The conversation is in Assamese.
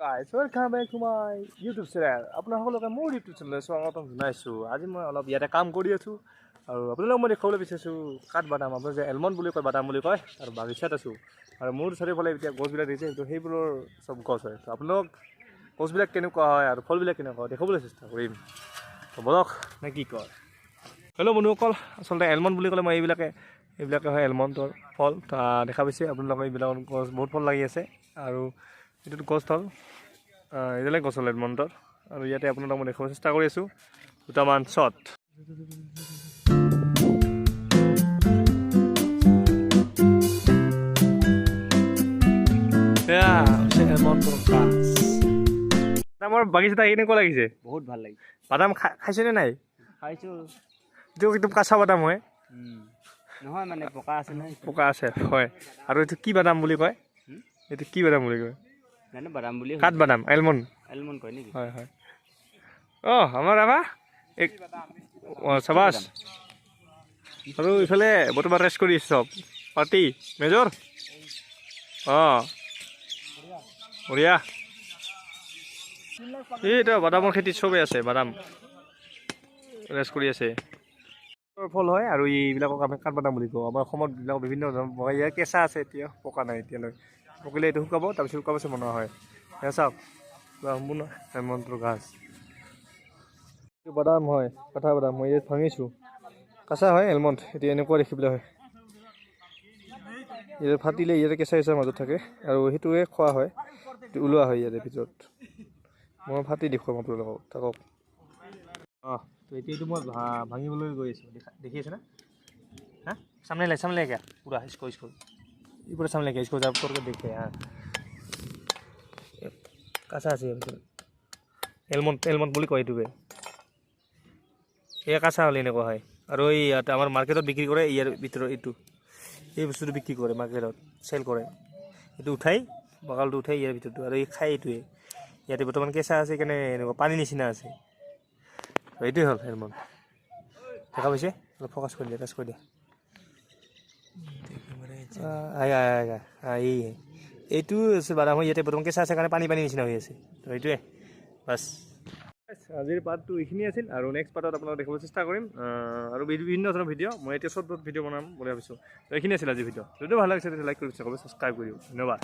Guys, welcome back to my YouTube channel. আপোনালোকে মোৰ YouTube channel স্বাগতম জনাইছো। আজি মই অলপ ইয়াতে কাম কৰি আছো আৰু আপোনালোকক মই দেখাবলৈ বিচাৰিছো কাঠ বাদাম আপোনাৰ যে এলমন বুলি কয় বাদাম বুলি কয় আৰু বাগিচাত আছো আৰু মোৰ চাৰিওফালে এতিয়া গছবিলাক দিছে তো সেইবোৰৰ সব গছ হয় তো আপোনালোক গছবিলাক কেনেকুৱা হয় আৰু ফলবিলাক কেনেকুৱা দেখাবলৈ চেষ্টা কৰিম তো বলক নে কি কয় হেল্ল' বন্ধুসকল আচলতে এলমন বুলি ক'লে মই এইবিলাকে হয় এলমনৰ ফল দেখা পাইছে আপোনালোকে এইবিলাক গছ বহুত ফল লাগি আছে আৰু এইটো গছ থল এইবিলাক গছ হ'ল এলমনৰ আৰু ইয়াতে আপোনালোকক মই দেখাব চেষ্টা কৰি আছোঁ দুটামান শ্বট বাদামৰ বাগিচাটা কেনেকুৱা লাগিছে বহুত ভাল লাগিছে বাদাম খাইছেনে নাই খাইছোঁ এইটো একদম কাঁচা বাদাম হয় নহয় মানে পকা আছে নহয় পকা আছে হয় আৰু এইটো কি বাদাম বুলি কয় এইটো কি বাদাম বুলি কয় জানো বাদাম বুলি কাঠ বাদাম এলমন এলমন কয় নেকি হয় হয় আমাৰ ৰাভা এক চাবাছ আৰু ইফালে বৰ্তমান ৰেষ্ট কৰি আছে চব পাৰ্টি মেজৰ বঢ়িয়া এইটো বাদামৰ খেতিত চবেই আছে বাদাম ৰেষ্ট কৰি আছে ফল হয় আৰু এইবিলাকক আমি কাঠ বাদাম বুলি কওঁ আমাৰ অসমত এইবিলাক বিভিন্ন ধৰণৰ ইয়াৰ কেঁচা আছে এতিয়া পকা নাই এতিয়ালৈ পকিলে এইটো শুকাব তাৰপিছত শুকাব পিছত বনোৱা হয় এয়া চাওক সম্পূৰ্ণ হেমন্তৰ গাছ এইটো বাদাম হয় কাঠা বাদাম মই ইয়াত ভাঙিছোঁ কাঁচা হয় এলমণ্ড এতিয়া এনেকুৱা দেখিবলৈ হয় ইয়াতে ফাটিলে ইয়াতে কেঁচা কেঁচা মাজত থাকে আৰু সেইটোৱে খোৱা হয় এইটো ওলোৱা হয় ইয়াতে ভিতৰত মই ফাটি দেখুৱাম আপোনালোকক থাকক তো এইটো মই ভাঙিবলৈ গৈ আছোঁ দেখি আছে না হা সামনে লেগে পুৰা इसको ये पूरा सामने लेके इसको जब करके देखे हाँ कैसा আছে এলমন বুলি কয় এইটোকে এয়া কাঁচা হ'লে এনেকুৱা হয় আৰু এই ইয়াতে আমাৰ মাৰ্কেটত বিক্ৰী কৰে ইয়াৰ ভিতৰত এইটো এই বস্তুটো বিক্ৰী কৰে মাৰ্কেটত চেল কৰে এইটো উঠাই বাগালটো উঠাই ইয়াৰ ভিতৰটো আৰু এই খাই এইটোৱে ইয়াতে বৰ্তমান কেঁচা আছে সেইকাৰণে এনেকুৱা পানী নিচিনা আছে এইটোৱে হ'ল এলমন দেখা পাইছে অলপ ফ'কাছ কৰি দিয়া টাচ কৰি দিয়া এইটো বাদাম হয় ইয়াতে প্ৰথম কেঁচা আছে কাৰণে পানী নিচিনা হৈ আছে তো এইটোৱে বাছ আজিৰ পাৰ্টটো এইখিনি আছিল আৰু নেক্সট পাৰ্টত আপোনালোকক দেখাবলৈ চেষ্টা কৰিম আৰু বিভিন্ন ধৰণৰ ভিডিঅ' মই এতিয়া শ্বৰ্ট ভিডিঅ' বনাম বুলি ভাবিছোঁ তো এইখিনি আছিল আজিৰ ভিডিঅ' যদি ভাল লাগিছে তেতিয়া লাইক কৰি ছাবস্ক্ৰাইব কৰি দিওঁ ধন্যবাদ